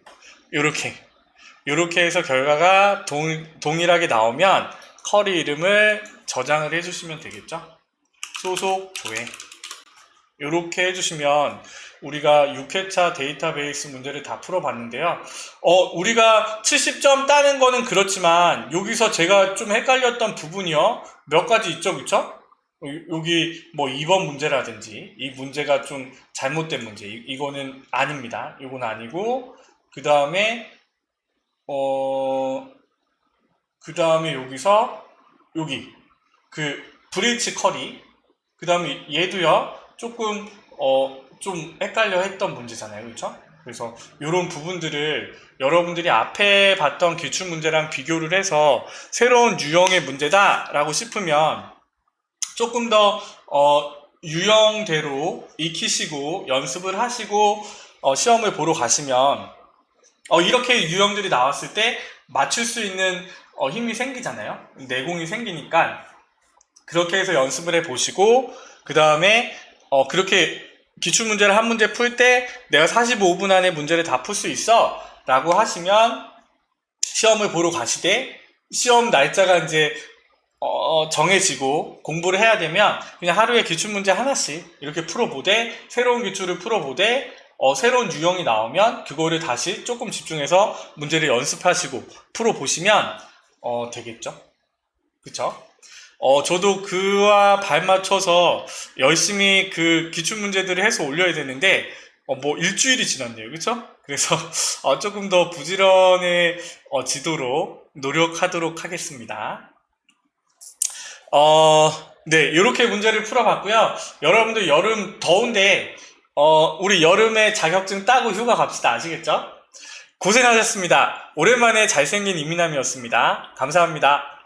요렇게 해서 결과가 동일하게 나오면 커리 이름을 저장을 해주시면 되겠죠? 소속 조회. 요렇게 해주시면 우리가 6회차 데이터베이스 문제를 다 풀어봤는데요. 우리가 70점 따는 거는 그렇지만 여기서 제가 좀 헷갈렸던 부분이요. 몇 가지 있죠, 그쵸? 여기 뭐 2번 문제라든지 이 문제가 좀 잘못된 문제. 이거는 아닙니다. 이건 아니고 그 다음에 여기서 여기 그 브레이치 커리 그 다음에 얘도요 조금 좀 헷갈려 했던 문제잖아요, 그렇죠? 그래서 이런 부분들을 여러분들이 앞에 봤던 기출문제랑 비교를 해서 새로운 유형의 문제다라고 싶으면 조금 더 유형대로 익히시고 연습을 하시고 시험을 보러 가시면 이렇게 유형들이 나왔을 때 맞출 수 있는 힘이 생기잖아요. 내공이 생기니까 그렇게 해서 연습을 해보시고 그 다음에 그렇게 기출문제를 한 문제 풀 때 내가 45분 안에 문제를 다 풀 수 있어 라고 하시면 시험을 보러 가시되 시험 날짜가 이제 정해지고 공부를 해야 되면 그냥 하루에 기출문제 하나씩 이렇게 풀어보되 새로운 기출을 풀어보되 새로운 유형이 나오면 그거를 다시 조금 집중해서 문제를 연습하시고 풀어보시면 되겠죠? 그쵸? 저도 그와 발맞춰서 열심히 그 기출문제들을 해서 올려야 되는데 뭐 일주일이 지났네요. 그쵸? 그래서 조금 더 부지런해지도록 노력하도록 하겠습니다. 네, 이렇게 문제를 풀어봤고요. 여러분들 여름 더운데 우리 여름에 자격증 따고 휴가 갑시다. 아시겠죠? 고생하셨습니다. 오랜만에 잘생긴 이민남이었습니다. 감사합니다.